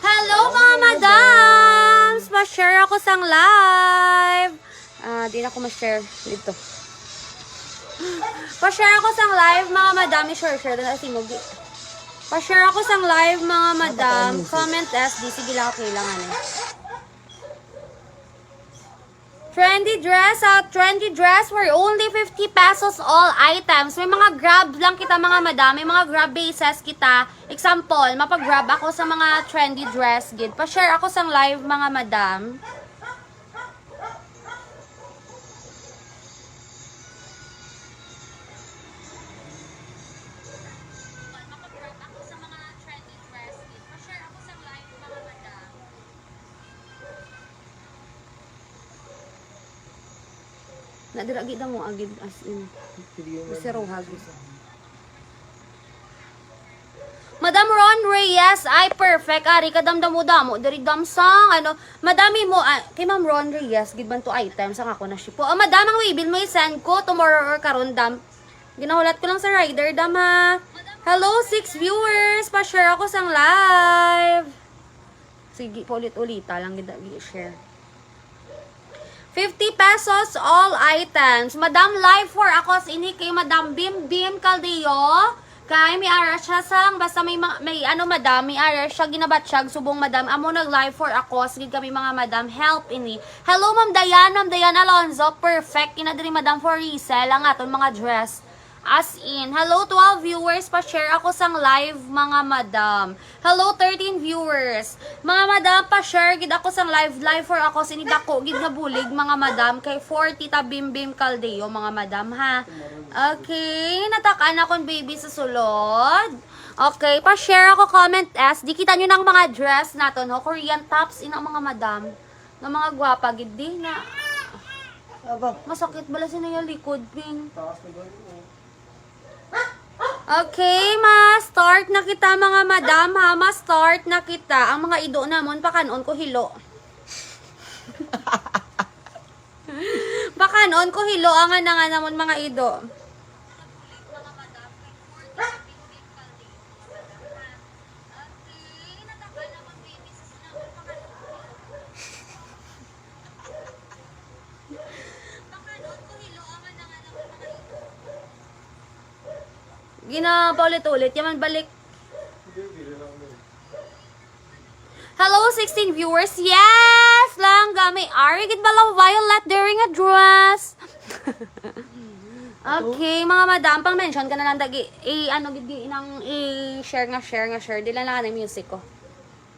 Hello mga madams! Ma-share ako sang live. Di na ako ma-share dito. Pa-share ako sang live mga madam. I-share na si Mugi. Pa-share ako sang live mga madam. Comment SD. Sige lang, kailangan eh. Trendy dress out. Trendy dress for only 50 pesos all items. May mga grab lang kita mga madam. May mga grab bases kita. Example, mapag-grab ako sa mga trendy dress. Gid. Pa-share ako sang live mga madam. Nadiragid na mo agid as in. Zero hagid. Madam Ron Reyes, ay perfect. Ari kadamdamo-damo diri damsang ano, madami mo kay Ma'am Ron Reyes gid man to items ang ako na shipo. Madam ang wibil mo i-send ko tomorrow or karon dam. Ginahulat ko lang sa rider dam ha. Hello 6 viewers, pa-share ako sang live. Sige, paulit-ulita lang gid i-share. 50 pesos all items. Madam live for ako ini kay Madam Bim Bim Caldeo. Kay may ara siya sang basta may ano madam, may ara siya ginabatsyag subong madam. Amo nag live for ako sige kami mga madam help ini. Hello Ma'am Dayan Alonzo. Perfect ina diri madam for resell ang aton mga dress. As in, hello 12 viewers, pa-share ako sang live mga madam. Hello 13 viewers. Mga madam, pa-share gid ako sang live for ako sinidako gid nga bulig mga madam kay 40 ta Bim Bim Caldeo mga madam ha. Okay, natakaan akong baby sa sulod. Okay, pa-share ako comment S. Di kita nyo ng mga dress nato no, Korean tops ina mga madam. Nga mga gwapa gid di na. Masakit bala sinaya likod ping. Okay, ma-start na kita mga madam ha. Ma-start na kita. Ang mga ido namon, pakanon ko hilo. Pakanon ko hilo ang nga namon mga ido. Paulit-ulit. Yaman balik. Hello, 16 viewers. Yes! Lang gamay. Ari, gid bala violet during a dress. Okay, mga madam. Pang-mention ka na lang dagi. Ano, gid inang i-share nga, share. Dila lang ang music ko.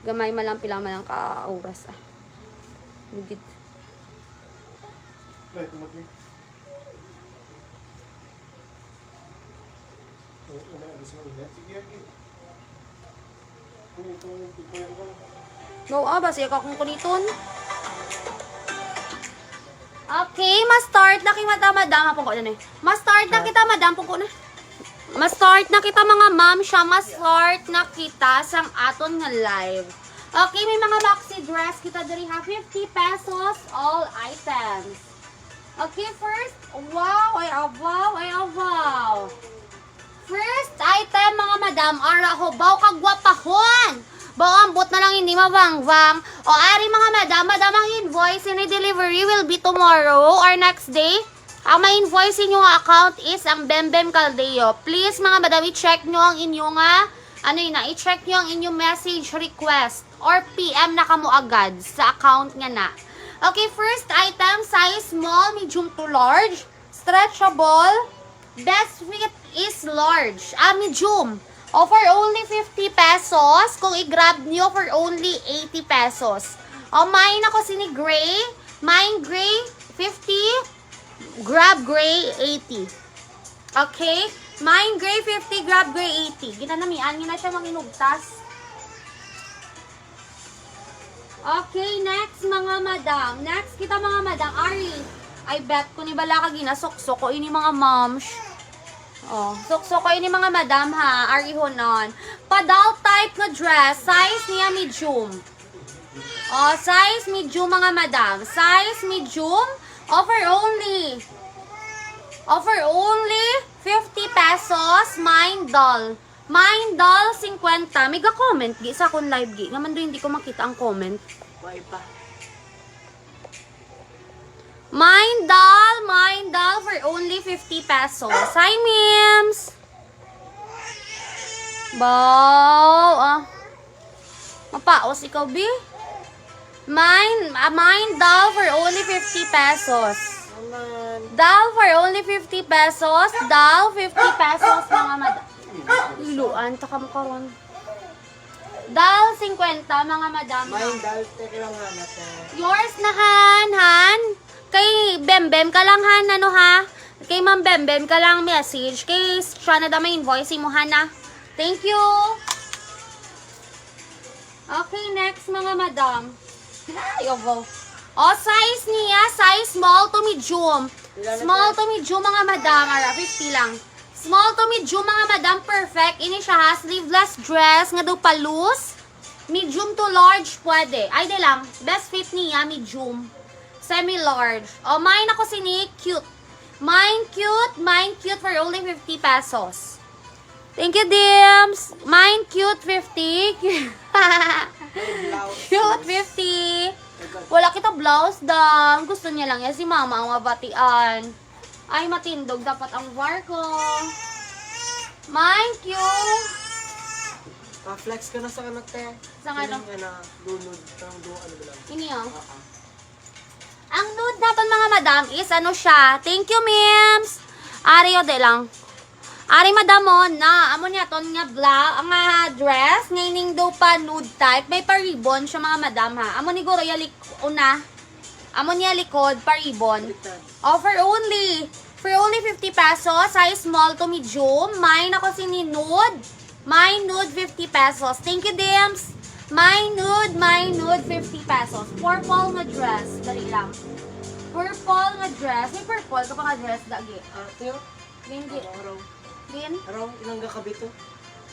Gamay malampi lang malang ka-oras. Gid. No, basi ako kung kuniton. Okay, ma-start na kay madam. Hapon ko na eh. Ma-start na kita, madam. Pong ko na. Ma-start na kita, mga ma'am. Siya, ma-start na kita sang aton nga live. Okay, may mga maxi dress kita diri ha. 50 pesos all items. Okay, first. Wow, ay wow. First item mga madam, ara hobaw kagwapahon. Ambot na lang hindi mabangwang. O ari mga madam, ang invoice ni delivery will be tomorrow or next day. Ang ma-invoice inyong account is ang Bembem Caldeo. Please mga madam, i-check nyo ang inyong i-check nyo ang inyong message request or PM na kamo agad sa account nga na. Okay, first item, size small, medium to large, stretchable. Best fit is large. Medium. Offer only 50 pesos. Kung i-grab nyo for only 80 pesos. Mine ako sini gray. Mine gray, 50. Grab gray, 80. Okay? Mine gray, 50. Grab gray, 80. Ginanamian. Gina siya manginugtas. Okay, next mga madam. Next kita mga madam. Ari. I bet ko ni bala ka ginasok-sok ko ini mga moms. Sok-sok ko ini mga madam ha. Arihonon. Padal type na dress. Size niya medium. Size medium mga madam. Size medium. Offer only 50 pesos. Mine doll. Mine doll, 50. May comment, gi. Sa akong live, gi. Naman doon hindi ko makita ang comment. Why pa? Mine doll for only 50 pesos. Hi, Mims! Bow, mapaos ikaw, B? Mine doll for only 50 pesos. Naman. Doll for only 50 pesos. Doll, 50 pesos, mga madam. Iluan, taka mo karon. Doll, 50, mga madam. Mine dal, teka lang hanap na. Yours na, Han. Kay Bembem ka lang, Han, ano ha? Kay Ma'am Bembem ka lang message. Kay siya na may invoice mo, Han, ha? Thank you. Okay, next, mga madam. Ayaw. Size niya, size small to medium. Small to medium, mga madam. 50 lang. Small to medium, mga madam, perfect. Ini siya ha, sleeveless dress, nga daw palus. Medium to large, pwede. Ay, di lang. Best fit niya, medium. Semi-large. Mine ako sini, cute. Mine cute for only 50 pesos. Thank you, Dims. Mine cute, 50. Cute, 50. Wala kita blouse, dam. Gusto niya lang yan si mama ang mabatian. Ay, matindog. Dapat ang war ko. Mine cute. Flex ka na sa anak, te. Sa ano? Lunod. Ano ba lang? Ini oh. Ang nude natin, mga madam, is ano siya. Thank you, Mims. Ari o de lang. Ari, madam, na. Amo niya ton nga black. Ang dress. Ngayon daw pa nude type. May pa-ribbon siya, mga madam, ha. Amo ni Goro una. Amo niya likod, pa-ribbon. For only 50 pesos. Size small to medium. Mine ako sini nude. Mine nude, 50 pesos. Thank you, Dims. Mine nude, 50 pesos. Purple nga dress. Dali lang. Purple nga dress. May purple ka pa nga dress, dagi. Tiyo? Green, Araw. green. Araw, ilang kakabito?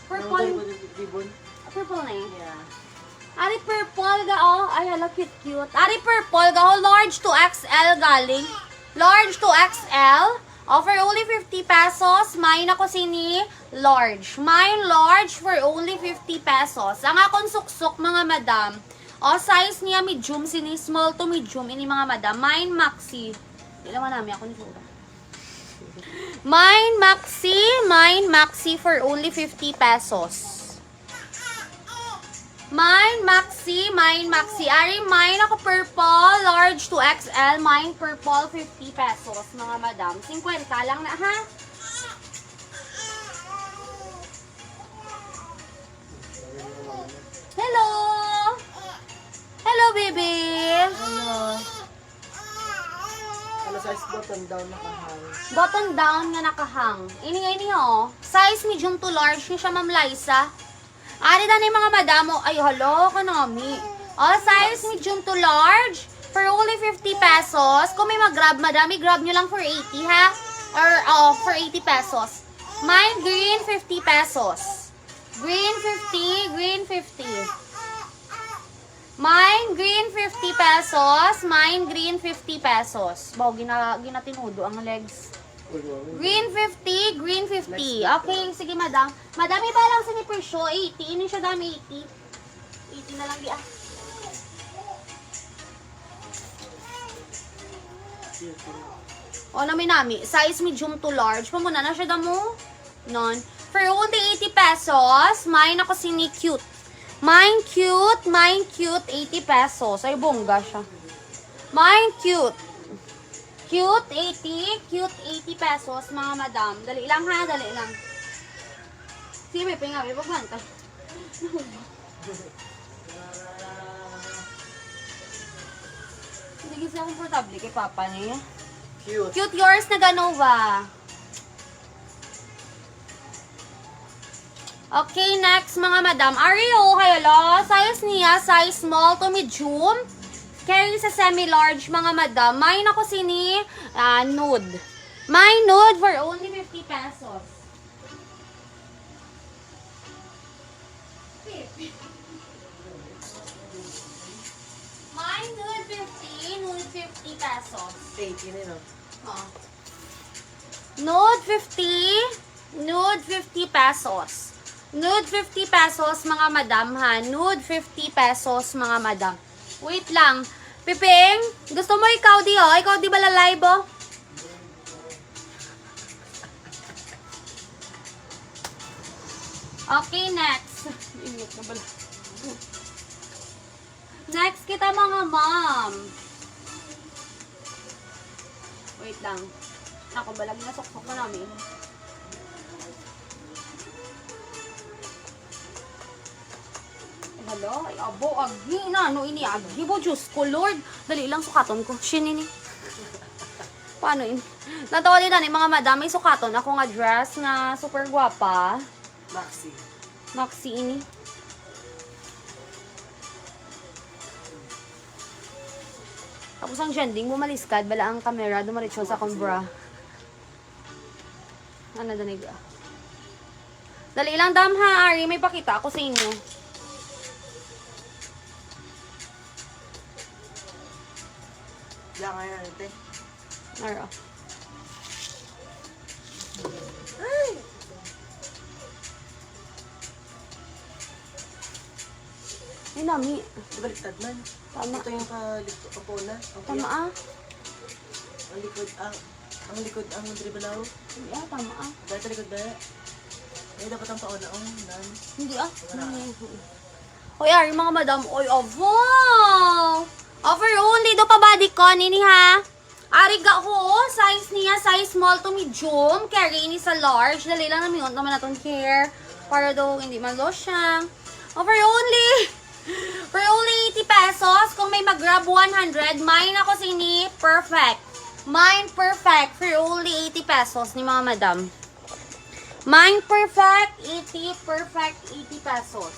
Purple. Ribbon? Purple na eh. Yeah. Ari purple ga, oh. Ay, hala, cute. Ari purple ga, oh. Large to XL galing. Large to XL. For only 50 pesos. Mine ako sini large. Mine large for only 50 pesos. Ang akong suksok, mga madam. Size niya medium, sini small to medium. Ini, mga madam. Mine maxi. Hindi naman namin ako nito. Mine maxi for only 50 pesos. Mine maxi. Ari, mine ako purple, large to XL. Mine purple, 50 pesos, mga madam. 50 lang na, ha? Hello! Hello, baby! Ano? Ano size button down nakahang? Button down nga nakahang. Ini, oh. Size medium to large. Yung siya, Ma'am Liza. Ari na yung mga madamo. Ay, halo, kanami. Size medium to large. For only 50 pesos. Kung may mag-grab, madami, grab nyo lang for 80, ha? Or, for 80 pesos. Mine green, 50 pesos. Green 50. Mine green, 50 pesos. Mine green, 50 pesos. Baw, ginatinudo ang legs. Green 50. Okay, sige, madam. Madami ba lang sa ni presyo? 80. Ini siya dami, 80. 80 na lang di, nami. Size medium to large. Pamuna na siya damo. Non. For only 80 pesos, mine ako sini cute. Mine cute, 80 pesos. Ay, bongga siya. Mine cute. Cute 80 pesos, mga madam. Dali lang, ha, dali lang. Sige, may pinga, may pagbanta. Hindi kasi komportable kay papa niya. Cute. Cute yours na Ganova. Okay, next, mga madam. Ario, hayala. Size niya, size small to medium. Carry sa semi-large, mga madam. Mine ako sini, nude. Mine nude for only 50 pesos. Mine nude 50 pesos. 80 na yun. Oh. Nude 50. Nude 50 pesos. Nude 50 pesos mga madam ha. Nude 50 pesos mga madam. Wait lang. Piping, gusto mo ikaw di oh? Ikaw di ba la-live oh? Okay, next. Next kita mga ma'am. Wait lang. Ako balag na sok-sok na namin. Hello? Ay, abo, agi na. Ano ini? Agi bo, Diyos ko, Lord. Dali lang, sukaton ko. Shin ini. Paano ini? Natawa din na mga madam. May sukaton. Ako nga dress na super guwapa. Maxi. Maxi ini. Tapos ang jending, bumaliskad. Bala ang camera. Dumaritso sa akong bra. Ano danig ah? Dali lang, dam ha, Ari. May pakita ako sa inyo. Yan ngayon, ate. Ara. Ay! Ay, nami. Baliktad man. Tama. Ito yung kapona. Tama ah. Ang likod ang dribalaw. Hindi ah, tama ah. Dahil sa likod ba? Eh, dapat ang pauna. Oh, nan. Hindi ah. Hoy, Ari, mga madam. Oy, oh, wow! Offer only do pa body ko, nini ha? Ari ga ko, size niya, size small to medium. Carry ini sa large. Dali lang namin naman na itong care. Para daw hindi malosya. Offer only. For only 80 pesos. Kung may mag-grab 100, mine ako sini. Perfect. Mine perfect. For only 80 pesos ni mga madam. Mine perfect. 80. Perfect. 80 pesos.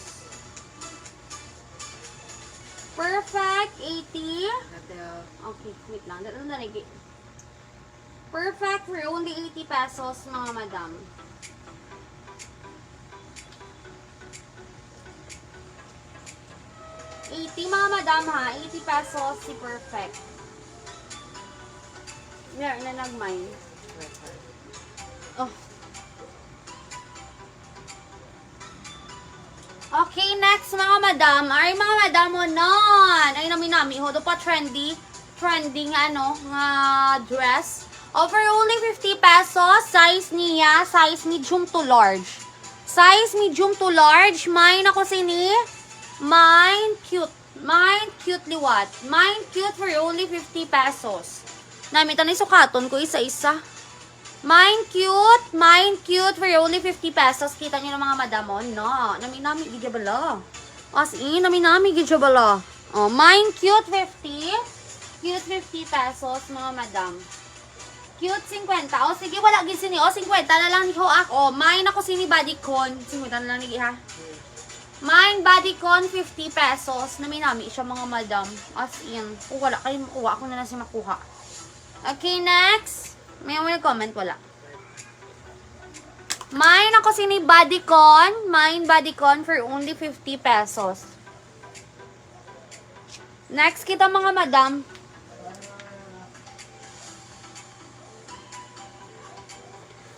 Perfect. 80. Ate, Okay, wait lang. Dito na lagi. Perfect for only 80 pesos, mga madam. Mga madam ha, 80 pesos si perfect. Meron na nag-mine. Oh. Okay, next mga madam. Ay, mga madam mo nun. Ay, nami-nami. Hodo pa trendy. Trending ano, nga dress. Offer only 50 pesos. Size niya, size medium to large. Size medium to large. Mine ako sini. Mine cute. Mine cute liwat. Mine cute for only 50 pesos. Namitan ni sukaton ko isa-isa. Mine cute for only 50 pesos. Kita niyo ng mga madamon, no? Nami-nami, gidjabala. As in, nami-nami, gidjabala. Oh, mine cute 50. Cute 50 pesos, mga madam. Cute 50. O, sige, wala gid sini. O, 50 na lang ni Hoak. O, mine ako sini bodycon. 50 na lang ni ha. Mine bodycon 50 pesos. Nami-nami siya, mga madam. As in, kung wala kayo makuha, ako na lang siya makuha. Okay, next. May comment, wala. Mine ako sini bodycon. Mine bodycon for only 50 pesos. Next kita mga madam.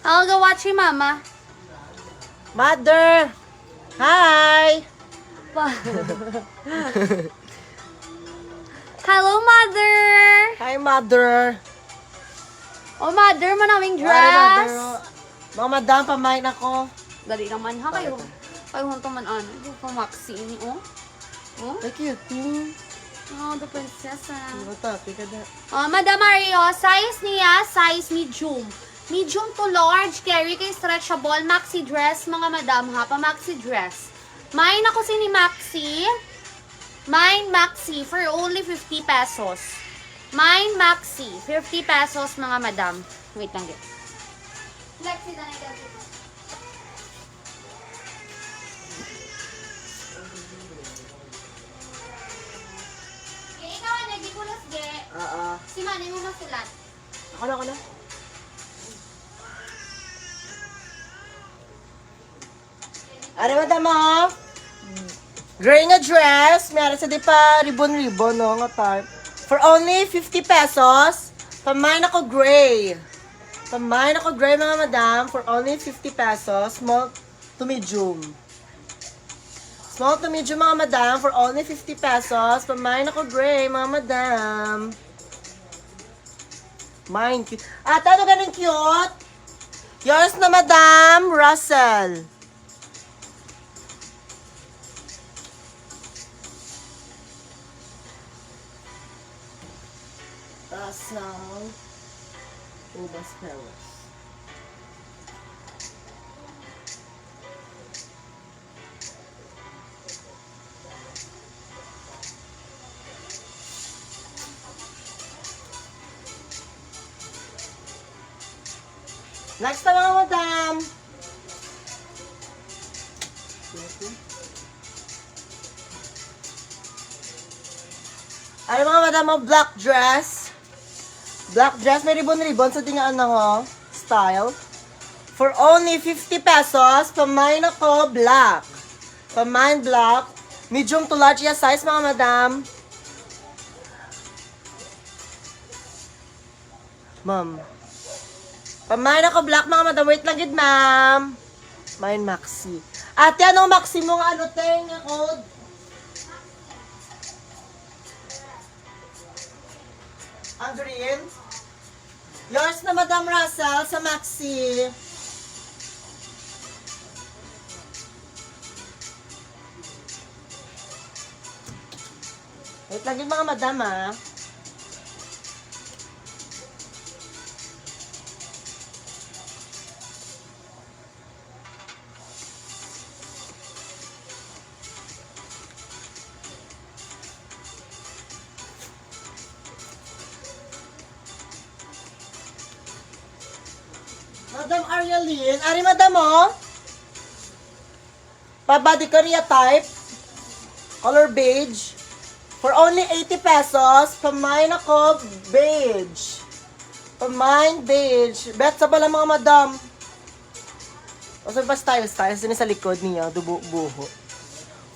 I'll go watch you, mama. Mother! Hi! Hello, mother! Hi, Mother! Oh, mother, manaming Mother, Mother. dress. Mga madam, pamain ako. Dali naman ha kayo. Kayo hong tuman ano. Yung pamaksi ni oh. Oh? Ay, cute. Oh, the princess ah. Ano to? Pika na. Oh, Madam Mario, size niya, size medium. Medium to large, carry kay stretchable, maxi dress, mga madam ha, pa maxi dress. Mine ako sini maxi. Mine maxi for only 50 pesos. Mine maxi, 50 pesos mga madam. Wait lang din. Flexi na natin. Ikaw na, di kulos ge. Si Manny mo masulat. Ako na. Ano madam mo? Gray nga dress. Meron sa di pa ribbon-ribbon, no? Nga type. For only 50 pesos. Pamain ako gray. Pamain ako gray mga madam for only 50 pesos. Small to medium. Small to medium mga madam for only 50 pesos. Pamain ako gray mga madam. Mine cute. Ate, ano ganun cute? Yours na madam, Russell. Russell. Ubas Pelos. Next na mga madam. Ano mga madam, ang black dress. Black dress, may ribbon-ribbon sa tingaan na ko. Style. For only 50 pesos, pamain ako black. Pamain black. Medium to large yung size mga madam. Ma'am. Pamain ako black mga madam. Wait lang gid ma'am. Mine maxi. Ate, anong maxi mo nga ano teng code? Ang green? Yours na Madam Russell sa maxi. Wait lang yun mga madam ha. Madam Arialyn, ari madam oh. Pa-body Korea type. Color beige. For only 80 pesos, pamain ako beige. Pamain beige. Bet sa bala mga madam. O sa ba style din sa likod niya, buho.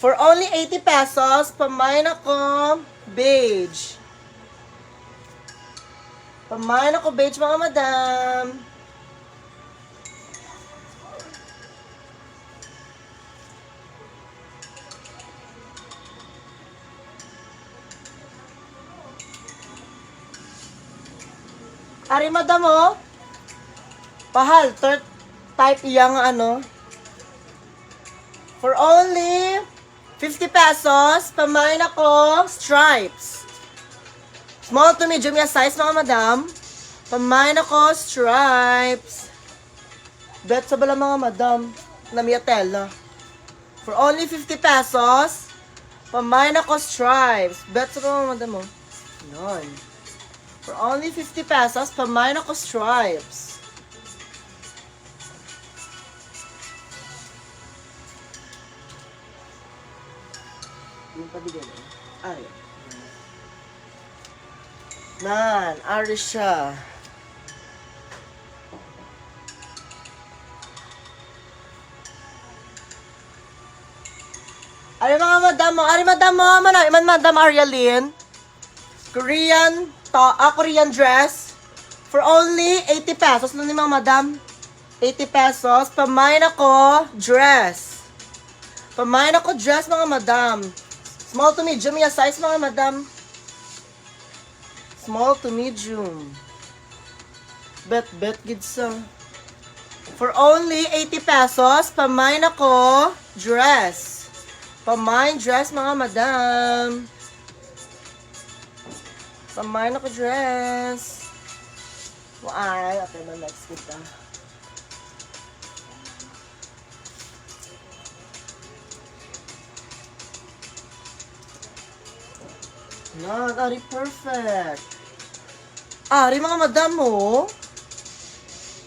For only 80 pesos, pamain ako beige. Pamain ako beige mga madam. Ari madam oh. Pahal, third type iyang ano. For only 50 pesos, pamain ako stripes. Small to medium yung size mga madam. Pamain ako stripes. Bet sa bala mga madam. Na miatela. For only 50 pesos, pamain ako stripes. Bet sa bala mga madam oh. Yan. For only 50 pesos, pamain ako stripes. Yung pabigay na. Ay. Nan, ari siya. Ari mga madam mo, Madam Arialyn. Korean dress. For only 80 pesos lang ni mga madam. 80 pesos. Pamain ako dress. Pamain ako dress mga madam. Small to medium yung size mga madam. Small to medium. Bet gidsa. For only 80 pesos, pamain ako dress. Pamain dress mga madam. Pamain ako dress. Ay, okay na next kita. Yan, ari perfect. Ari mga madam mo.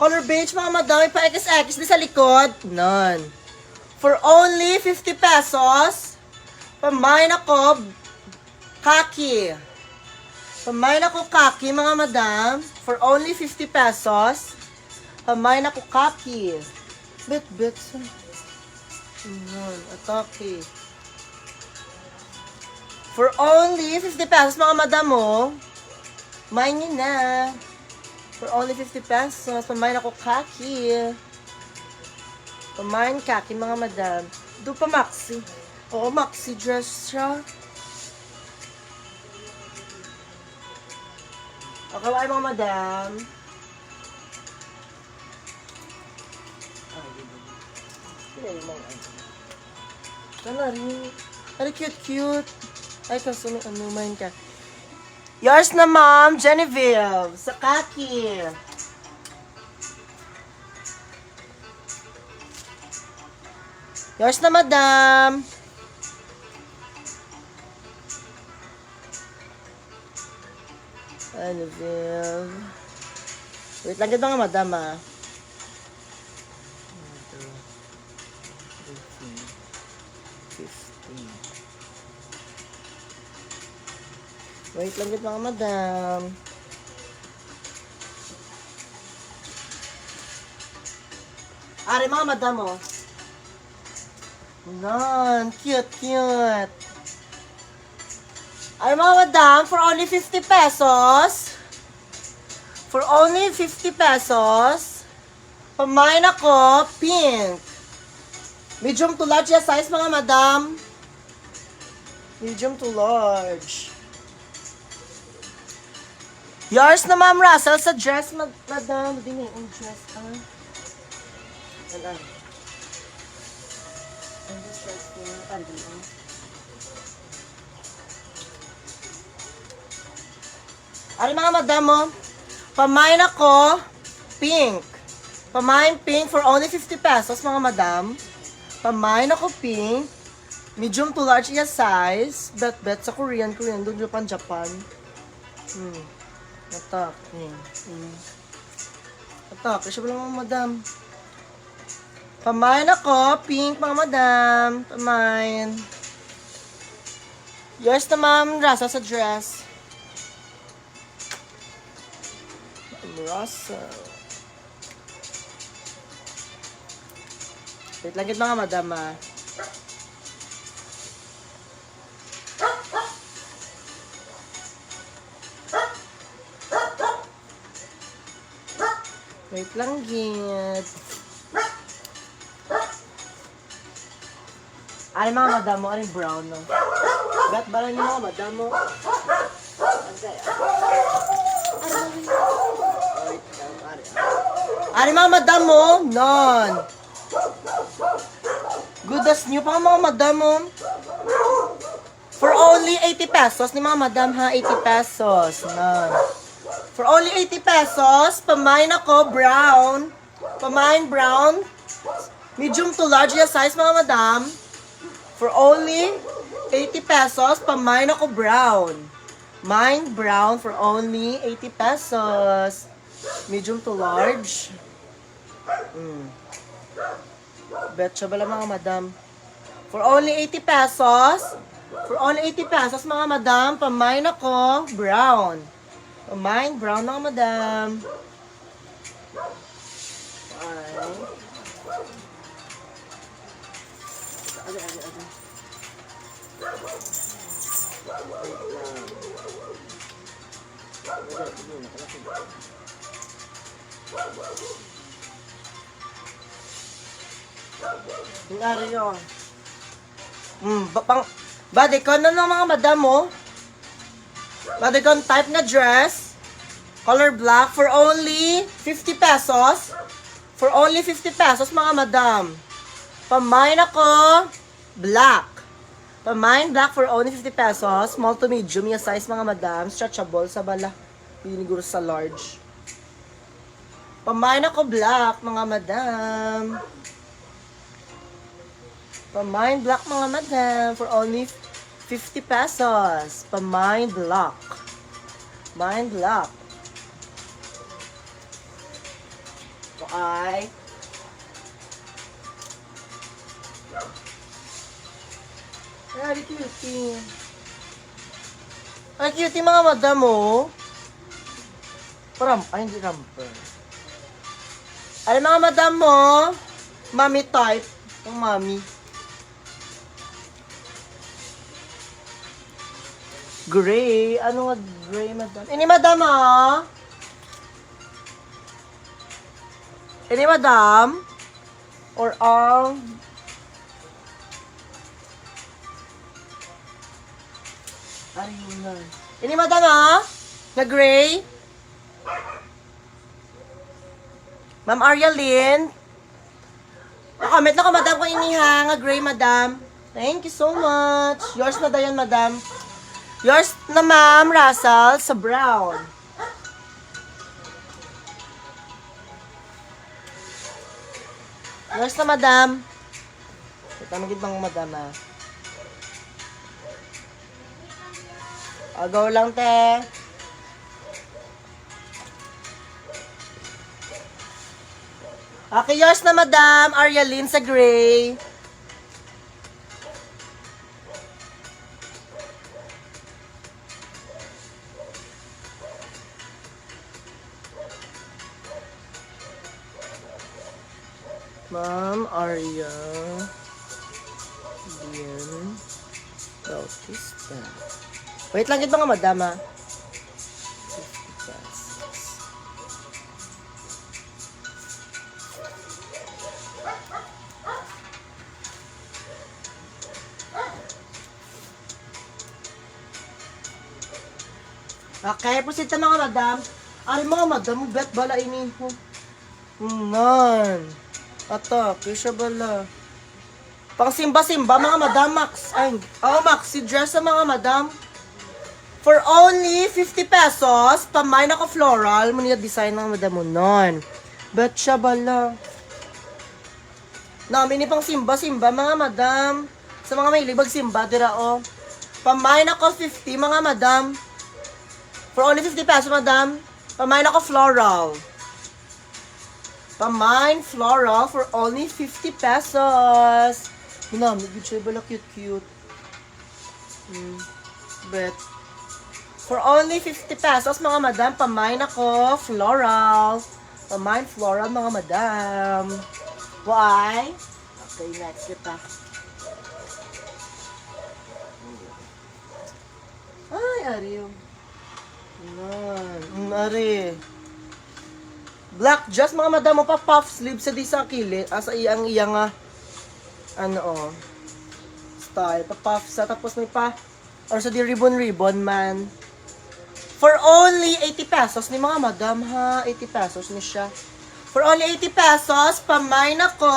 Color beige mga madam, pa XX di sa likod. None. For only 50 pesos, pamain ako khaki. Pamain ako khaki mga madam. For only 50 pesos, pamain ako khaki. Bet. None, atake. For only 50 pesos mga madam mo, main nyo na. For only 50 pesos. Pamain ako kaki. Pamain kaki, mga madam. Do pa maxi. Oo, maxi dress siya. Okay, ay mga madam. Sana rin. Ay, cute. Ay, kaso may ano, main ka. Yours na, ma'am, Genevieve. Sa kaki. Yours na, madam. Genevieve. Wait lang, ganda nga, madam, ah. 15. Wait lang, ganda nga, madam. Ari, mga madam, oh. Nan, cute. Ay, mga madam, for only 50 pesos. For only 50 pesos. Pamain ako, pink. Medium to large yung size, mga madam. Medium to large. Yours na, Ma'am Russell, sa dress, madam. Hindi nga yung dress, ah. Ano? Ari, mga madam, oh. Pamain ako, pink. Pamain pink for only 50 pesos, mga madam. Pamain ako pink. Medium to large iya size. Bet sa Korean. Doon Japan. Atak. Atak. Siya pala, mga madam. Pamain ako, pink, mga madam. Pamain. Yours na, ma'am, Rasa, sa dress. Russell. Wait lang, mga madam, ah. Wait lang, gid. Ano mga madam mo? Ano yung brown, no? Gat ba lang yung mga madam mo? Ano mga madam mo? None. Good as new pa mga madam mo. For only 80 pesos ni mga madam, ha? 80 pesos. None. For only 80 pesos, pamain ako, brown. Pamain brown. Medium to large yung size, mga madam. For only 80 pesos, pamain ako, brown. Mine brown for only 80 pesos. Medium to large. Betcha bala, mga madam. For only 80 pesos. For only 80 pesos, mga madam, pamain ako, brown. Pamain brown, mga madam. Nangyari yun. Bodycon na ng mga madam mo. Bodycon type na dress. Color black for only 50 pesos. For only 50 pesos, mga madam. Pamain ako, black. Pamain black for only 50 pesos. Small to medium yung size, mga madam. Stretchable sa bala. Piniguro sa large. Pamain ako, black, mga madam. Pamain black, mga madam. For only 50 pesos. Pamain black. Pamain black. Okay. Ay, cutie. Ay, cutie, mga madam, oh. Ay, hindi ramper. Ay, mga madam mo, mommy type. Yung mommy. Gray. Ano nga gray, madam? Ini, madam, ah. Ini, madam? Or all? Ayun na. Ini, madam, ha? Na gray? Ma'am Arya Lynn? Comment na ka, madam, kung iniha. Nga gray, madam. Thank you so much. Yours na dayon, madam. Yours na, ma'am, Russell, sa brown. Yours na, madam. Kita magiging bang madam, ha? Go lang, te. Okay, yours na, madam. Arya Lynn sa gray. Ma'am Arya Lynn Bautista. Wait lang, ito nga, madam, ha? 50 pesos. Okay, proceed na, mga madam. Ari, mga madam, bet bala ini ho. Nan. Ata, kisya bala. Pang simba-simba, mga madam, Max. Ay, Max, si dress sa mga madam. For only 50 pesos, pamay na ko floral, muna design ng madam mo nun. Bet siya bala. Namin ni pang simba-simba, mga madam. Sa mga may libag simba, dira o. Pamay na ko 50, mga madam. For only 50 pesos, madam. Pamay na ko floral. Pamay floral for only 50 pesos. Madam, nag-bitchay bala cute-cute. Bet. For only 50 pesos, mga madam, pamain ako, floral. Pamain floral, mga madam. Why? Okay, next kita. Ay, Ariyo. Ari. Black dress, mga madam, mo pa puff sleeve sa di sa kilit. Sa iyang style. Pa puff sa, tapos may pa, or sa di ribbon man. For only 80 pesos ni mga madam, ha? 80 pesos ni siya. For only 80 pesos, pamain ako.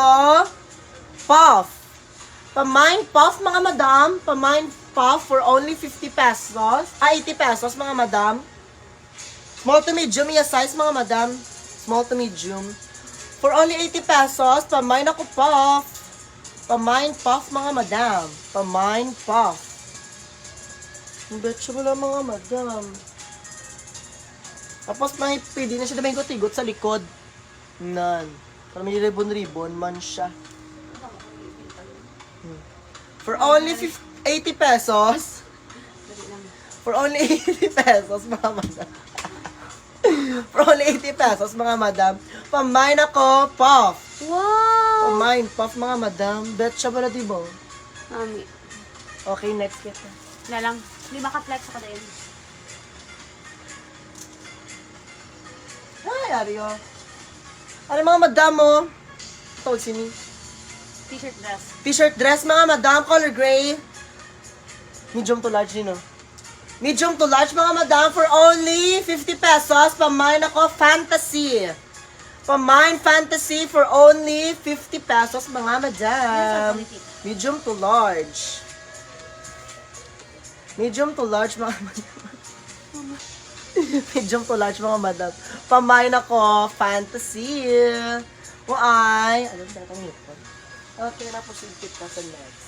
Puff. Pamain puff, mga madam. Pamain puff for only 50 pesos. 80 pesos, mga madam. Small to medium, yung size, mga madam. Small to medium. For only 80 pesos, pamain ako puff. Pamain puff, mga madam. Pamain puff. Betcha mo lang, mga madam. Tapos may pwede na siya na may tigot sa likod. Nan. Para may ribbon man siya. For only 80 pesos. For only 80 pesos, mga madam. For only 80 pesos, mga madam. Pamain ako, puff. Wow! Pamain, puff, mga madam. Bet siya ba na, diba? Mami. Okay, next kita. Na lang. Di ba ka-flex ako din? Ay, Ario. Ano, mga madam mo? Ito, sini. T-shirt dress. T-shirt dress, mga madam, color gray. Medium to large, no? Medium to large, mga madam, for only 50 pesos. Pamain ako, fantasy. Pamain fantasy for only 50 pesos, mga madam. Medium to large. Medium to large, mga madam. Medium to large, mga madam. Pamain ako, fantasy. Why? Ano ba itong hipon? Okay, na-proceed kita sa next.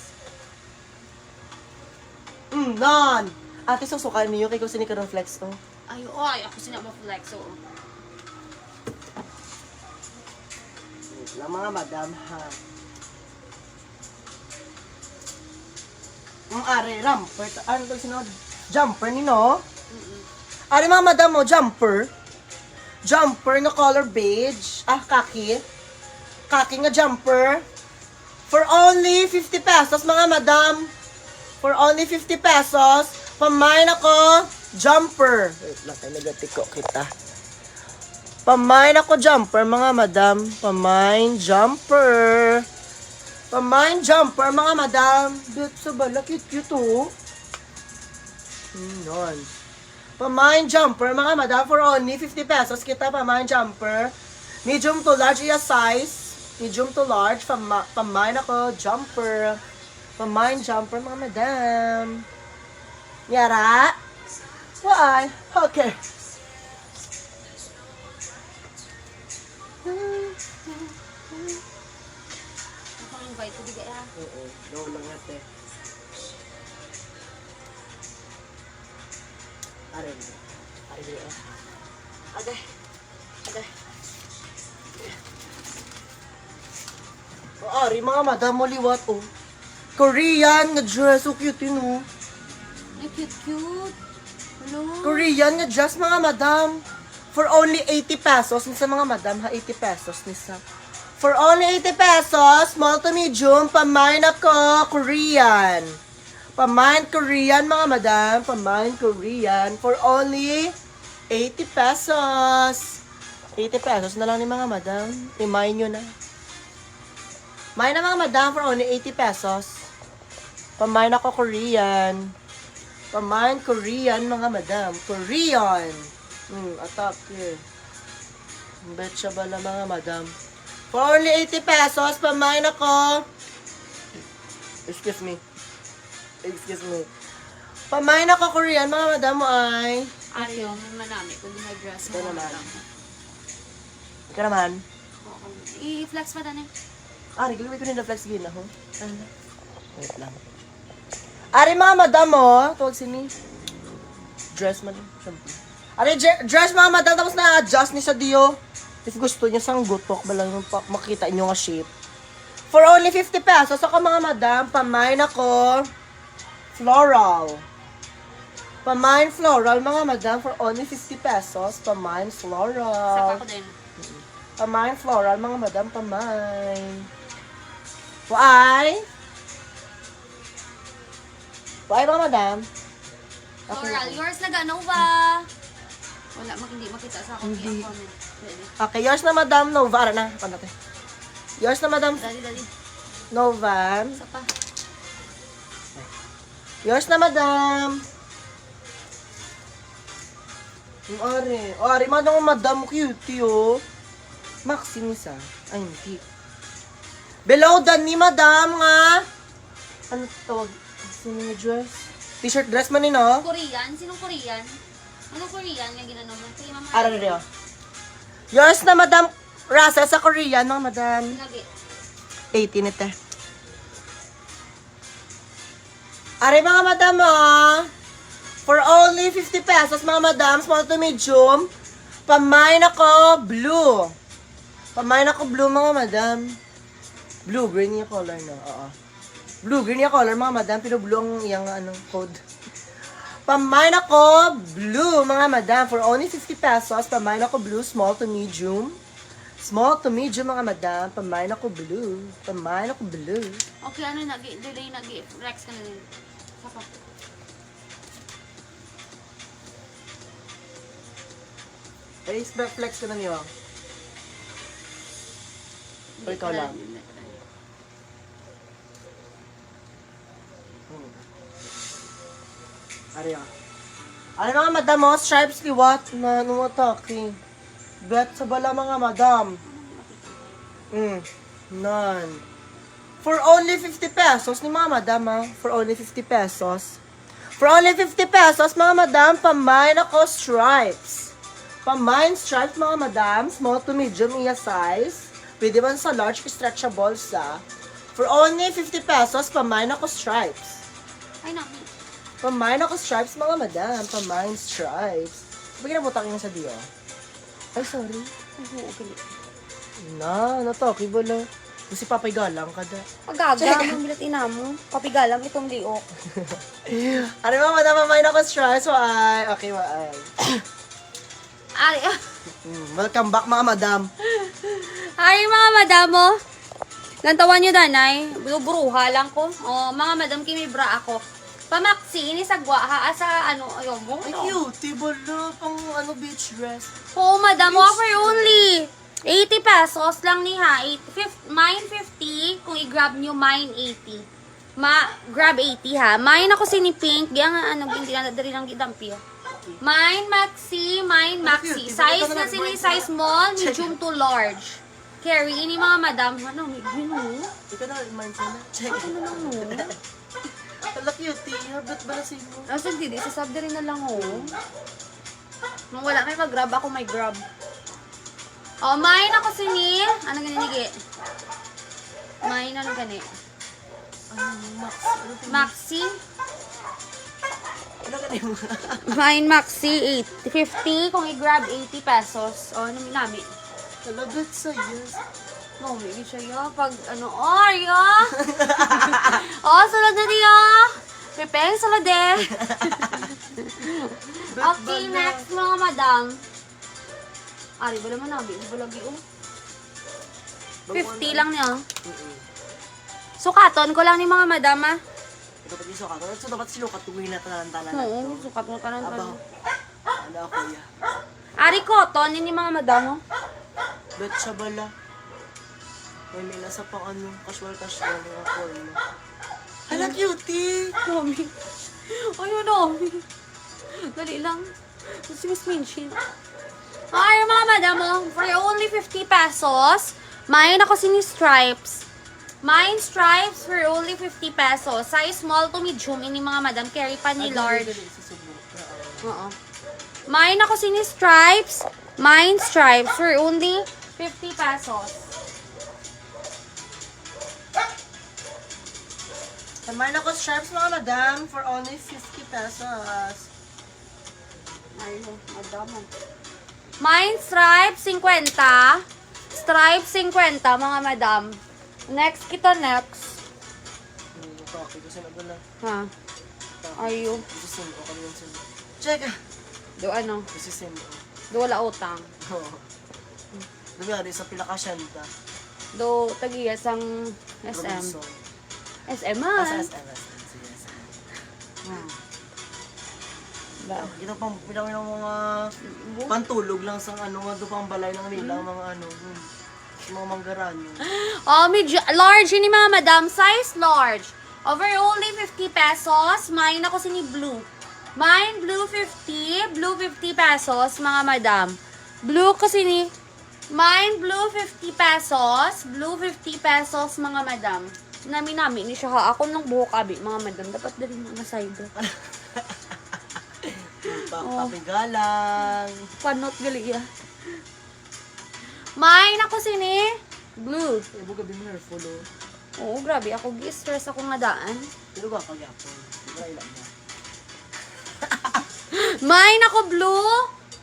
Nan! Ate, susukan niyo kay kung sini ka ng flex to. Ay, ako sinama flex, oo. Wait lang, mga madam, ha. Are, ramper. Ano ito sinod? Jumper ni, no? Are, mga madam mo, jumper. Jumper na color beige. Kaki. Kaki nga jumper. For only 50 pesos, mga madam. For only 50 pesos, pamain ako, jumper. Wait lang, tayo nagatiko kita. Pamain ako jumper, mga madam. Pamain jumper. Pamain jumper, mga madam. Dito sa bala, cute-cute, oh. Yun. Pamain jumper, mga madam, for only 50 pesos. Kita, pamain jumper. Medium to large, iya size. Medium to large, pamain ako jumper. Pamain jumper, mga madam. Yara? Why? Okay. Ako invite ko bigay ha. Oo, no lang natin. Arin. Arin. Okay. Okay. O, ari, mga madam, maliwat, oh. Korean nga dress, so cute yun, oh. Ay, cute. Hello. Korean nga dress, mga madam. For only 80 pesos. Nisa, mga madam, ha? 80 pesos, nisa. For only 80 pesos, small to medium, pamain ako, Korean. Pamain Korean, mga madam. Pamain Korean. For only 80 pesos. 80 pesos na lang ni mga madam. Imayin nyo na. Main na mga madam for only 80 pesos. Pamain ako Korean. Pamain Korean, mga madam. Korean. Attack here. Betcha bala, mga madam. For only 80 pesos, pamain ako. Excuse me. Excuse me. Pamain ako Korean, mga madam mo ay. Ariyo, may manami kung di dress Ito mo. naman. Ika naman. I-flex pa tanin. Ari, gawin ko rin na flex gina, ho? Wait lang. Ari, mga madam, oh. Tuwag sini. Dress man. Shampoo. Ari, dress, mga madam. Tapos na-adjust ni sa Dio. If gusto niya sang gutok, balang yung makita niyo nga shape. For only 50 pesos, ako, mga madam, pamain ako. Floral. Pamain floral, mga madam, for only 50 pesos. Pamain Saka floral. ko din. Pamain floral, mga madam, pamain. Why? Why, mga madam? Floral, yours na gano ba? Wala, hindi makita sa akong Hindi. comment. Pwede. Okay, yours na, madam, Nova. Ara na, natin. Yours na, madam, Dali. Nova. Isa pa. Yours na, madam. Yung ari. O, ari, madam, cutie, oh. Maximis, ah. Ay, hindi. Below the ni madam, nga. Ano tawag? Sino yung dress? T-shirt dress man no? Korean? Sinong Korean? Anong Korean yung ginano mo? Kaya mama. Ara na rin, oh. Yours na, madam. Rasa sa Korean, mga madam. Lagi. 18 ito. Ari, mga madam, oh. For only 50 pesos, mga madam, small to medium. Pamain ako, blue. Pamain ako, blue, mga madam. Blue, green yung color, no? Oo. Blue, green yung color, mga madam. Pero blue ang iyang, code. Pamain ako, blue, mga madam. For only 50 pesos, pamain ako, blue, small to medium. Small to medium, mga madam. Pamain ako, blue. Pamain ako, blue. Okay, ano, delay, rex ka na din. Saka. Ay, flex ka na niyo. O ikaw lang. Ari ah. Ano mga madam mo? Stripes liwat na numataki. Bet sa bala, mga madam. None. For only 50 pesos ni mga madam, ah. For only 50 pesos. For only 50 pesos, mga madam, pamain ako stripes. Pamain stripes, mga madam. Small to medium iya size. Pwede man sa large, stretchable sa. For only 50 pesos, pamain ako stripes. Ay, namin. Pamain ako stripes, mga madam. Pamain stripes. Sabi kinabutang yun sa Dio. Ay, sorry. Okay. Nataki ba lang? Kasi papay galang ka da. Pagaga, ang bilat ina mo. Papigalam itong liok. Ano ba, madam, pamain ako stripes? Why? Okay, why? Ari, Welcome back, mga madam. Ay, mga madamo. Lantawan nyo, danay. Buruha lang ko. O, mga madam, kimi bra ako. Pamaksi, ini sagwa ha, sa ano, ayaw mo. Ay, cute. Bala, pang ano, beach dress. Oo, madam, offer only 80 pesos lang ni ha. Mine 50, kung i-grab nyo, mine 80. Grab 80 ha. Mine ako si ni Pink, gaya nga ano, hindi na dari lang gidampi. Mine maxi, mine maxi. Size na sila, size small, medium to large. Carry, ini mga madam, ano, medium mo? Ikaw na, remind sana. Check. Ano lang mo? Pala cute. Habit ba na sa inyo? Nasa hindi, sasabda rin na lang oh. Nung wala may mag-grab, ako may grab. Oh, mine ako si ni. Ano ganinigi? Mine, ano gani? Ano, Max? Ano to? Maxi. Ano ka mo? Mine Maxi, 50. Kung i-grab, 80 pesos. O, ano namin? Talagat sa yes. No, may siya yun. Pag, ano, oh, yun. Oh, sulod na niyo. Pipeng, sulod eh. Okay, next mga madam. Ari, wala man namin. Wala lagi, oh. 50 lang niya. Sukaton ko lang ni mga madam, ah. Ito pag yung sukat. So, dapat sinukat. Tuwing na talan-talan. Oo, sukat mo ka lang. Abaw. Ano ako, ya? Ari, cotton, ni mga madam, oh. Bet siya bala. May nasa pang ano, casual-casual mga forma. Hala, cutie! Mami. Ayun, Mami. Dali lang. Si Miss Minchin. Ay, mga madam, oh, for only 50 pesos, mine ako si ni Stripes. Mine Stripes for only 50 pesos. Size small to medium. Ini mga madam, carry pa ni large. Oo. Mine ako si ni Stripes. Mine Stripes for only 50 pesos. Tamayin ako stripes mga madam for only 50 pesos. Ayun, madam. Mine Stripes, 50. Stripes, 50, mga madam. Next kita, next. Okay, kasi na bala. Ha? Ayun. Kasi sim ko kami yung sim. Check! Do ano? Kasi sim ko. Do wala utang. Oo. Dami sa pinakasyanta. Do tagiya sang SM. Robinson. SM Ah, man. sa SM. Sige, sige. Ba? Ito pang pinawin ng mga pantulog lang sa ano, nga doon pang balay ng nila, mga ano, mga manggaranyo. Oh, large ini mga madam, size large. Over only 50 pesos. Mine ako si ni Blue. Mine Blue 50, Blue 50 pesos, mga madam. Blue kasi ni Mine Blue 50 pesos, Blue 50 pesos, mga madam. Nami ni siya ha. Ako nung buhok abi, mga madam. Dapat dali mga side. Papigalang. Panot gali ya. Mine ako si ni Blue. Ibo gabi mo nerful oh. Oo, grabe. Ako gi-stress ako nga daan. Pero ka pagyapon. Wala ilang na. Mine ako Blue.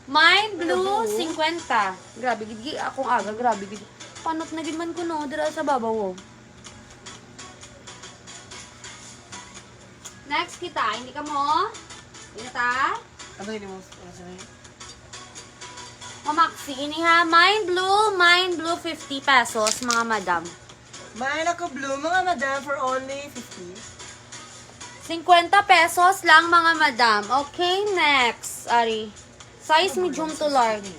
Mine Blue 50. Grabe gid akong aga, grabe gid. Panot na gid man ko no dira sa babaw. Oh. Next kita, hindi ka mo. Hindi ta. Ano hindi mo? Ano sabi? Maxi, ini ha. Mine Blue 50 pesos, mga madam. Main ako blue, mga madam, for only 50. 50 pesos lang, mga madam. Okay, next. Ari. Size medium to large.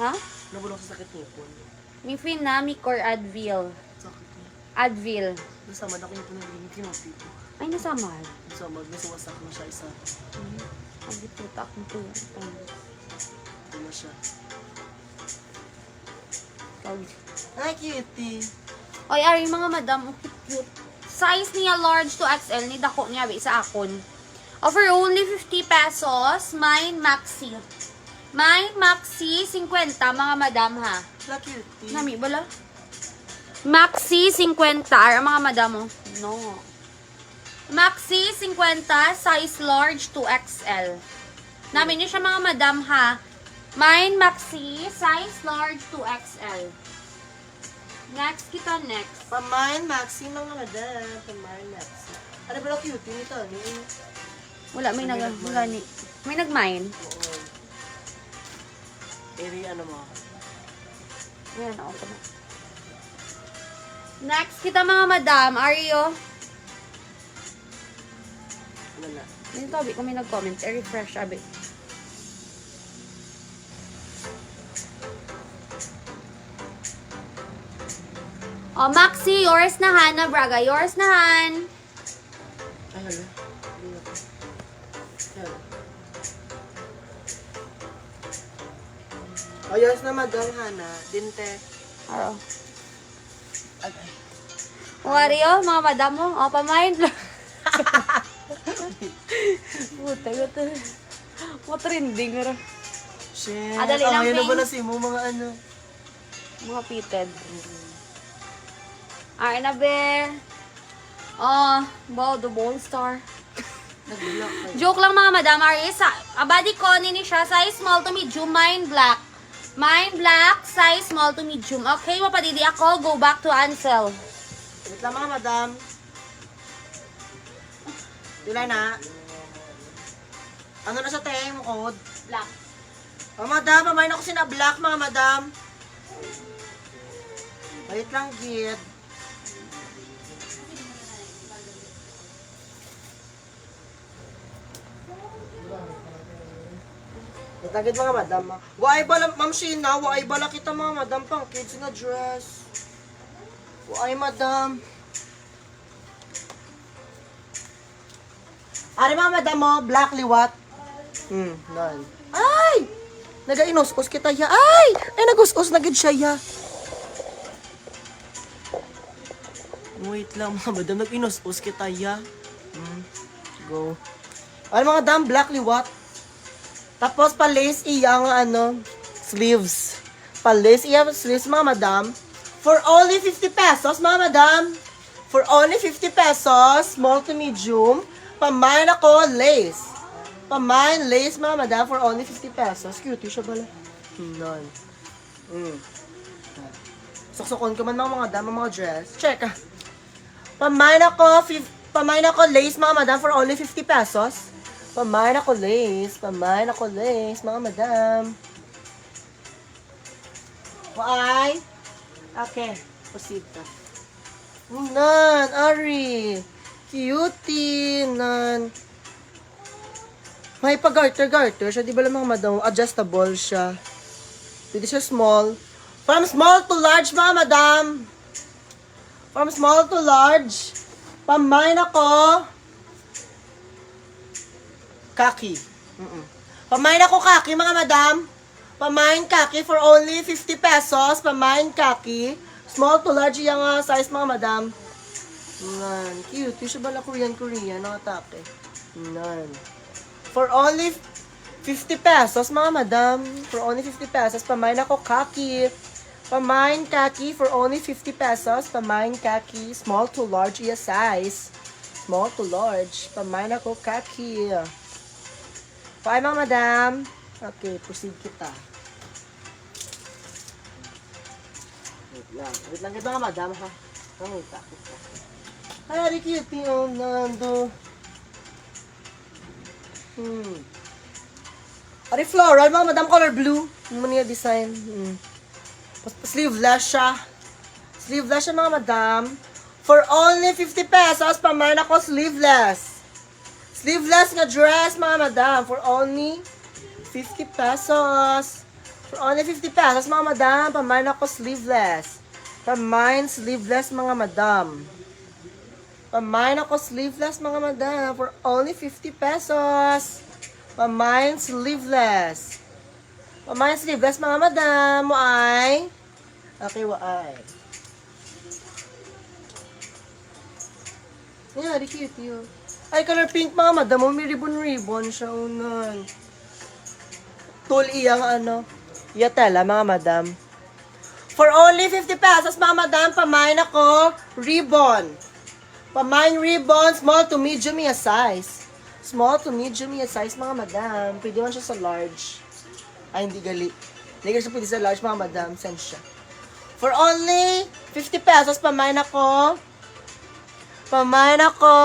Ha? Nabulong sa sakit nipon. Mi Finami or Advil. Sakit niya. Advil. Nasama na ko yung pinag-inig yung tipo. Ay, nasamad. Nasama, nasuwasak na siya isa. Agi putak mo to. Ito na siya. Ay, cutie. Oy, ari mga madam, oh, cute. Size niya large to XL, ni dako niya ba sa akon. Offer only 50 pesos, mine maxi. Mine maxi 50 mga madam ha. La cutie. Nami bala? Maxi 50 ar mga madam oh. No. Maxi 50 size large to XL. Nami niyo siya mga madam ha. Mine maxi size large to XL. Next kita next. Pamain Maxi, mga madam. Pamain Maxi. Ano ba la cutie nito? Wala, may may nag-mine. Oo. Area ano mo? Ayan, ako pa na. Next kita mga madam, are you? Wala. Dito, abi, kung may nag-comment, i-refresh, abi. Oh, Maxi, yours na Han na Braga. Yours na Han. Ay, hala. Hala. O, yours na Madam Hana. Dinte. Aro. Ay, Wario, mga madam mo. Oh, pamain lang. Puta, gusto. Mo trending ro. shit. Dali lang, Ayun na Ping. ba na si mo mga ano? Mga pitted. Ay na be. Oh, wow, the ball star. Nag-block kayo. Joke lang mga madam. Arisa, abadi ko nini siya. Size small to medium, mine black. Mine black, size small to medium. Okay, mapadidi ako. Go back to Ansel. Wait lang mga madam. Dila na. Ano na sa tayo mo code? Black. Oh, madam, pamain ako sina black, mga madam. Wait lang, gid. Wait lang, gid, mga madam. Waay bala, ma'am Sheena, waay bala kita, mga madam, pang kids na dress. Waay, madam. Ari, mga madam mo, black liwat. Nan. Ay! Nagainos-us kita ya. Ay! Ay, nag-us-us na gid siya ya. Wait lang, mga madam. Nag-inos-us kita ya. Go. Ay, mga madam, black liwat. Tapos, pa-lace iya nga, ano, sleeves. Pa-lace iya sleeves, mga madam. For only 50 pesos, mga madam. For only 50 pesos, small to medium. Pamain ako, lace. Pamain, lace, mga madam, for only 50 pesos. Cute siya bala. Nan. Saksakon ka man mga madam, mga dress. Check ah. Pamain ako, lace, mga madam, for only 50 pesos. Pamain ako, lace. Pamain ako, lace, mga madam. Why? Okay, proceed ka. Nan, Ari. Cutie, nan. May pag-garter siya. Di ba lang mga madam? Adjustable siya. Pwede siya small. From small to large, mga madam. From small to large. Pamain ako. Kaki. Pamain ako kaki, mga madam. Pamain kaki for only 50 pesos. Pamain kaki. Small to large yung size, mga madam. Nan. Cute. Yung siya bala Korean. Nakatake. Nan. For only 50 pesos, mga madam. For only 50 pesos. Pamain ako kaki. Pamain kaki for only 50 pesos. Pamain kaki. Small to large iya size. Small to large. Pamain ako kaki. Paay, mga madam. Okay, proceed kita. Wait lang kita, mga madam, ha? Wait lang. Ay, ari cute yung nando. Ari floral, mga madam, color blue. Yung niya design. Sleeveless siya. Sleeveless siya, mga madam. For only 50 pesos, pamain ako sleeveless. Sleeveless nga dress, mga madam. For only 50 pesos. For only 50 pesos, mga madam. Pamain ako sleeveless. Pamain sleeveless, mga madam. Pamain ako sleeveless, mga madam. For only 50 pesos. Pamain sleeveless. Pamain sleeveless, mga madam. Waay. Okay, waay. Yeah, di cute yun. Ay, color pink, mga madam. May ribbon-ribbon siya. Unan. Tul iyang ano. Yatela, mga madam. For only 50 pesos, mga madam. Pamain ako ribbon. Pamain ribbon, small to medium yung size. Small to medium yung size, mga madam. Pwede man siya sa large. Ay, hindi gali. Hindi siya pwede sa large, mga madam. Send siya. For only 50 pesos, pamain ako. Pamain ako.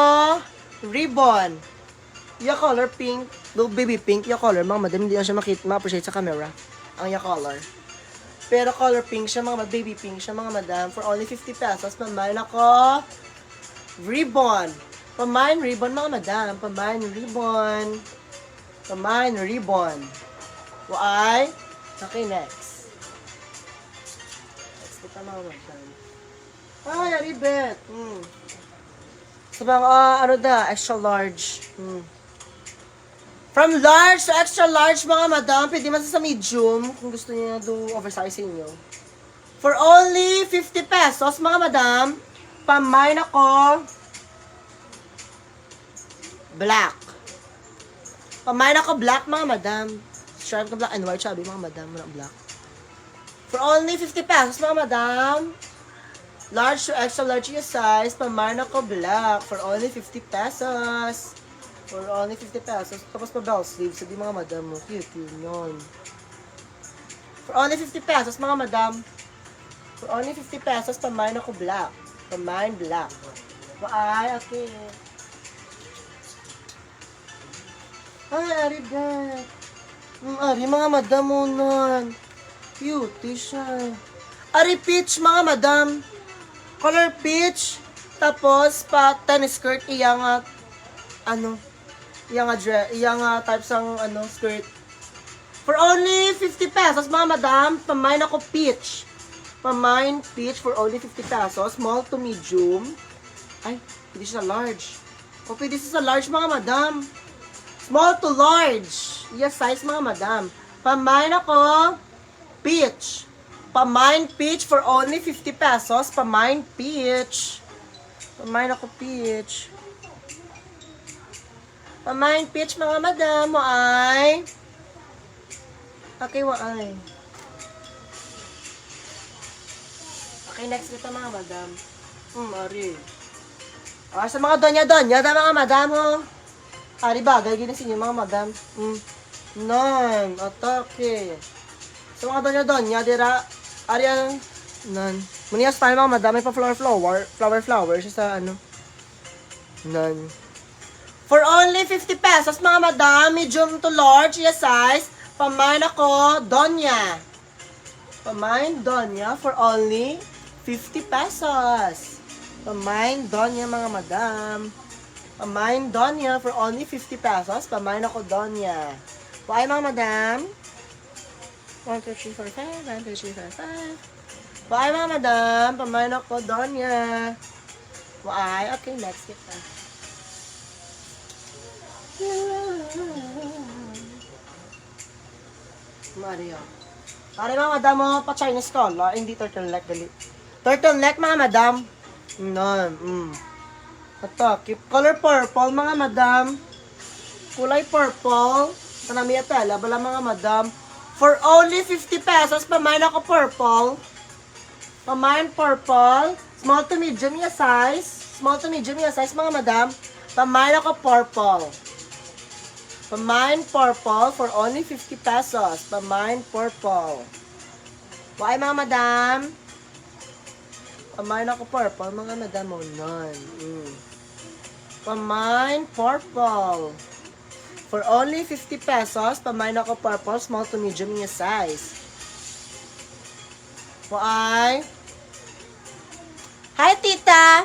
Ribbon. Yung color pink. No, baby pink. Yung color, mga madam. Hindi na siya ma-appreciate sa camera. Ang yung color. Pero color pink siya, mga baby pink siya, mga madam. For only 50 pesos, pamain ako. Ribbon. Pamine ribbon, mga madam. Pamine ribbon. Pamine ribbon. Why? Okay, next. Next kita, mga madam. Ay, aribet. So, ano da? Extra large. From large to extra large, mga madam. Pwede man sa medium kung gusto niyo do oversize inyo. For only 50 pesos, mga madam, pamine ako black. Pamine ako black, mga madam. Stripe ka black and white, sabi, mga madam, wala black. For only 50 pesos, mga madam, large to extra large yung size, pamine ako black. For only 50 pesos. For only 50 pesos. Tapos pa bell sleeves, sabi, mga madam mo, cute yun. For only 50 pesos, mga madam, for only 50 pesos, pamine ako black. Pamine black. Ay, okay. Ay, ari ba? Ari, mga madam mo nun. Cute siya. Ari peach, mga madam. Color peach. Tapos, tennis skirt, iyang, types ng, skirt. For only 50 pesos, mga madam, pamine ako peach. Pamine peach for only 50 pesos. Small to medium. Ay, pwede siya large. O, pwede siya sa large, mga madam. Small to large. Yes, size, mga madam. Pamine ako peach. Pamine peach for only 50 pesos. Pamine peach. Pamine ako peach. Pamine peach, mga madam. Waay. Okay, waay. Okay, next kita, mga madam. Ari. Sa mga donya-donya, mga madam, ho. Ari, bagay, ginasin niyo, mga madam. Nan, atake. Sa mga donya-donya, dira, ari, nan. Muniyas tayo, mga madam, may pa flower, siya sa, nan. For only 50 pesos, mga madam, medium to large, yes, size, pamine ako, donya. Pamine, donya, for only 50 pesos. Pamine Donya, mga madam. Pamine Donya for only 50 pesos. Pamine ako Donya. Why, mga madam? 1, 2, 3, 4, 5. 1, 2, 3, 4, 5. Why, mga madam? Pamine ako Donya. Why? Okay, next kita. Mario. Pare, mga madam mo, pa-Chinese color. Hindi turtleneck, dali. Turtleneck, mga madam. Ito, keep color purple, mga madam. Kulay purple. Tanami atala, bala, mga madam. For only 50 pesos, pamine ako purple. Pamine purple. Small to medium yung size. Small to medium yung size, mga madam. Pamine ako purple. Pamine purple for only 50 pesos. Pamine purple. Why, mga madam? Pamine ako purple, mga madam mo nun. Pamine purple. For only 50 pesos, pamine ako purple, small to medium yung size. Why? Hi, tita!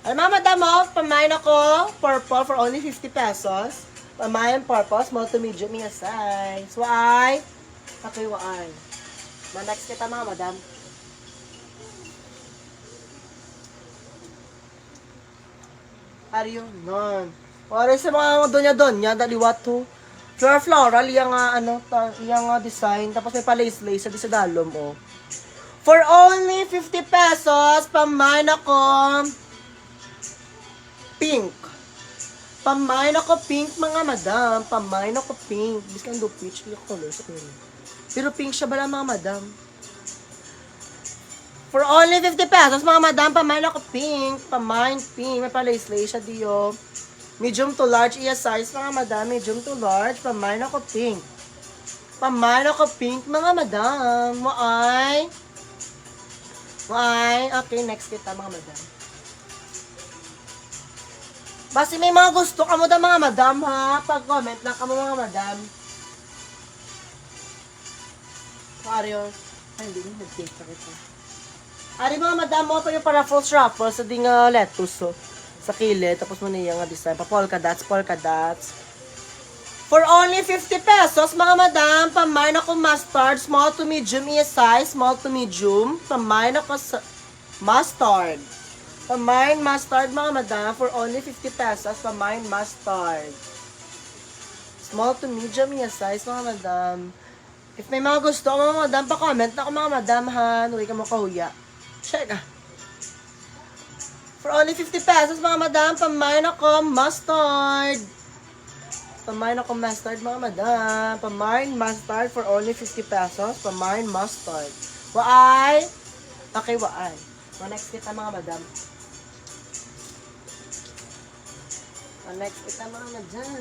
Ay, mga madam mo, pamine ako purple for only 50 pesos. Pamine purple, small to medium yung size. Why? Okay, why? Next kita, mga madam. Ariyo, non. Wala sa mga donya-donya, daliwat to. Floral, yung design. Tapos may pa-lace-lace sa dalom, oh. For only 50 pesos, pamine ako pink. Pamine ako pink, mga madam. Pamine ako pink. Biskan do peach, yung color sa pink. Pero pink siya bala, mga madam. For only 50 pesos, mga madam, pamine ako pink. Pamine pink. May pa-lace-lace siya diyo. Medium to large, iya size, mga madam. Medium to large, pamine ako pink. Pamine ako pink, mga madam. Why? Okay, next kita, mga madam. Basta may mga gusto ka mo da, mga madam, ha? Pag-comment lang ka mo, mga madam. Mario. Ay, hindi. Nag-take pa kita. Ari, mga madam mo, ito yung para false ruffles sa ding lettuce, so. Sa kilid, tapos mo niya nga design. Pa polka dots. For only 50 pesos, mga madam, pamain ako mustard, small to medium size, small to medium. Pamain ako sa mustard. Pamain mustard, mga madam, for only 50 pesos, pamain mustard. Small to medium size, mga madam. If may mga gusto, mga madam, pa-comment na ako, mga madam, ha. Huwag ka mo kahuya. Check, ah. For only 50 pesos, mga madam, pamain ako mustard. Pamain ako mustard, mga madam. Pamain mustard for only 50 pesos. Pamain mustard. Waay? Okay, waay. Next kita, mga madam. Next kita, mga madam.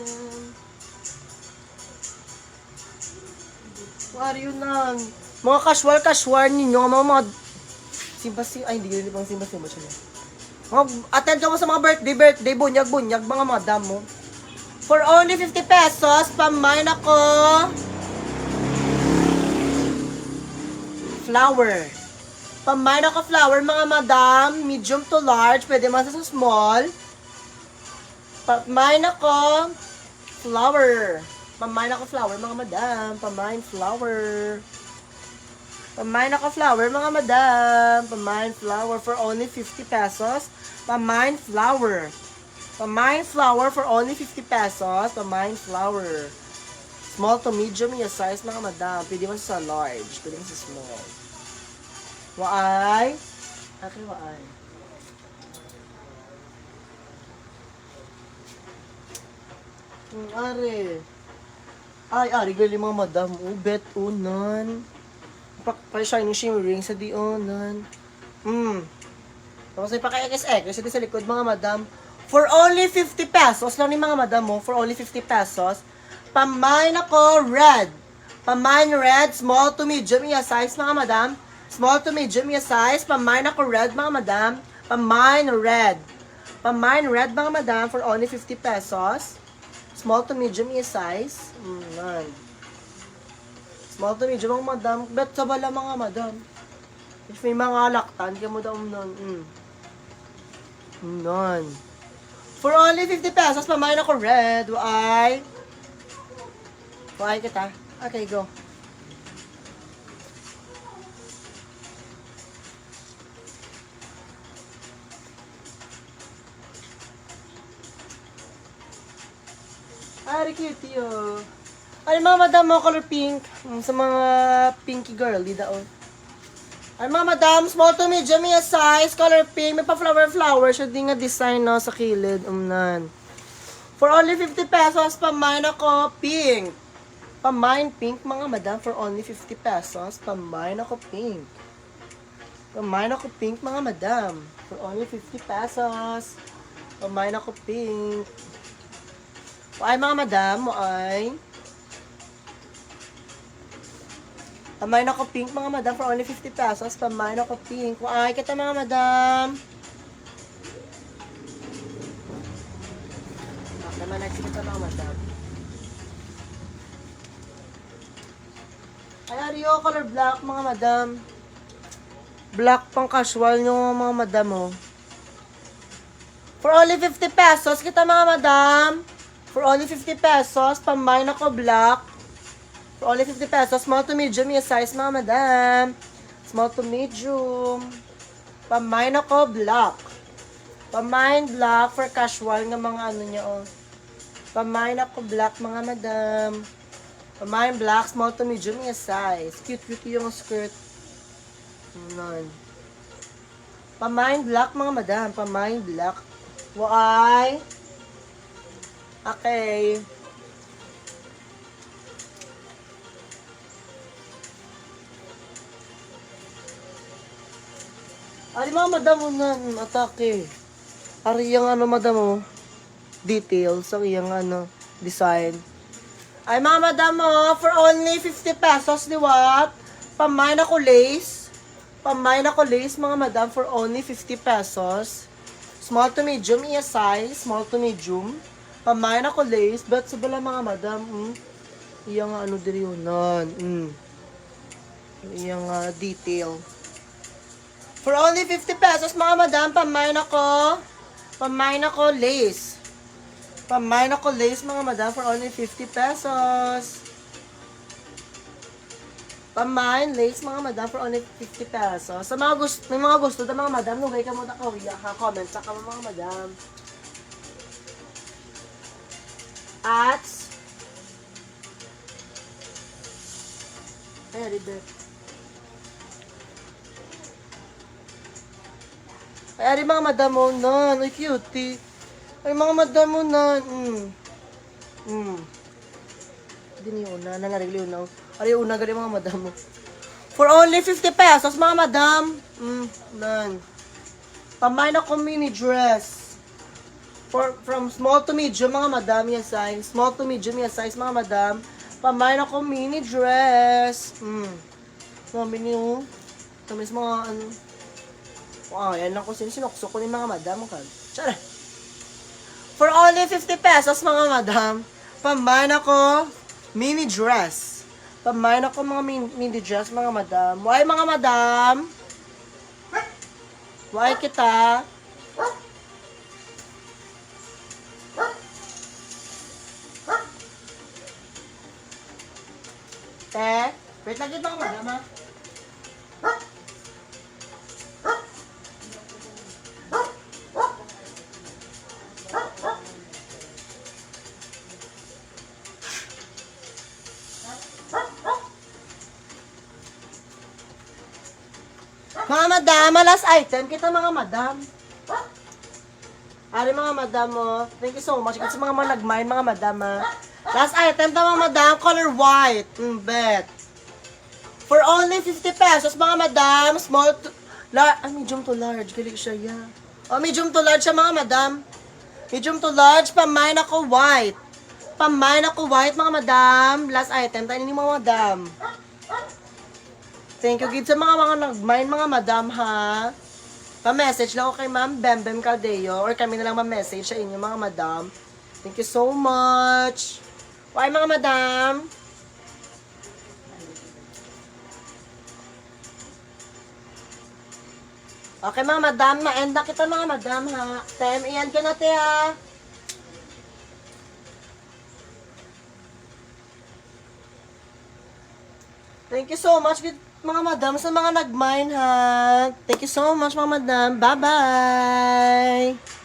What are you nang? Mga casual ninyo, mga simba-simba, ay, hindi yun pang simba-simba siya. Attend ka mo sa mga birthday, bunyag, mga madam mo. For only 50 pesos, pamain ako flower. Pamain ako flower, mga madam. Medium to large. Pwede man sa small. Pamain ako flower. Pamain ako flower, mga madam. Pamain flower. Pamain ako flower, mga madam. Pamain flower for only 50 pesos. Pamain flower. Pamain flower for only 50 pesos. Pamain flower. Small to medium yung size, mga madam. Pwede mo sa large. Pwede mo sa small. Waay? Okay, waay. Ari, gali mga madam. Bet, unan. Pa-shining shimmering sa dionan. Tapos ay paka-XX. Kasi sa likod, mga madam. For only 50 pesos lang ni mga madam mo, for only 50 pesos, pamain ako red. Pamain red, small to medium yung size, mga madam. Small to medium yung size, pamain ako red, mga madam. Pamain red. Pamain red, mga madam, for only 50 pesos. Small to medium yung size. Small to medium, mga madam. Bet sa bala, mga madam. If may mga laktan, kaya mo daw nun. For only 50 pesos, pamain ako red. Why kita? Okay, go. Ay, cute yun. Ay, mga madam mo, color pink. Sa mga pinky girly daw. Ay, mga madam, small to medium yung size, color pink, may pa-flower, siya din nga design, no, sa kilid, For only 50 pesos, pamain ako pink. Pamain pink, mga madam, for only 50 pesos, pamain ako pink. Pamain ako pink, mga madam, for only 50 pesos, pamain ako pink. Ay, mga madam, pamain ako pink, mga madam, for only 50 pesos. Pamain ako pink. Ay, kita, mga madam. Naman, next kita, mga madam. Ay, Ario, color black, mga madam. Black pang casual nyo, mga madam, oh. For only 50 pesos, kita, mga madam. For only 50 pesos, pamain ako black. For only 50 pesos, small to medium yung size, mga madam. Small to medium. Pamain ako black. Pamain black for casual nga mga ano niya, oh. Pamain ako black, mga madam. Pamain black, small to medium yung size. Cute yung skirt. Pamain black, mga madam. Pamain black. Why? Okay. Ari, mga madam, atake. Ari yung madam, oh. Details, ang yung design. Ay, mga madam, oh, for only 50 pesos, di what? Pamain ako lace. Pamain ako lace, mga madam, for only 50 pesos. Small to medium, iya size. Small to medium. Pamain ako lace. Bet sa bala, mga madam, iyang diri yun. Iyang detail. For only 50 pesos, mga madam, pamain ako Pamain ako lace. Pamain ako lace mga madam for only 50 pesos. Pamain lace mga madam for only 50 pesos. Sa mga gusto, may mga gusto na mga madam, nugay ka muna comment sa ka mga madam. At ay, ribe. Ay, ari mga madam mo na. Ay, cutie. Ay, mga madam mo na. Hindi niyo una. Nangarili una. Ari, una gari mga madam mo. For only 50 pesos, mga madam. Nan. Pamain ako mini dress. From small to medium, mga madam, yung size. Small to medium, yung size, mga madam. Pamain ako mini dress. Mga mini, tamis mga, ano. Wow, yan lang ko sinukso ko ni mga madam. Tara. For only 50 pesos, mga madam, pamain ako mini dress. Pamain ako mga mini dress, mga madam. Why, mga madam? Why kita? Wait lang dito mga madam, ha? Mga madam, last item kita mga madam. Ari mga madam mo. Thank you so much. Kasi mga nagmine mga madam ha. Last item ta mga madam, color white. Bet. For only 50 pesos mga madam, small to medium to large. Galing siya ya. Medium to large siya mga madam. Medium to large, pamain ako white. Pamain ako white mga madam. Last item, tayo ni mga madam. Thank you, give sa mga nag-mine mga madam ha. Pa-message lang ako kay Ma'am Bembem Caldeo or kami na lang ma-message sa inyo mga madam. Thank you so much. Why mga madam? Okay mga madam, ma-end na kita mga madam ha. Time, iyan ko na te ha. Thank you so much mga madam sa mga nag-mine ha. Thank you so much mga madam. Bye-bye!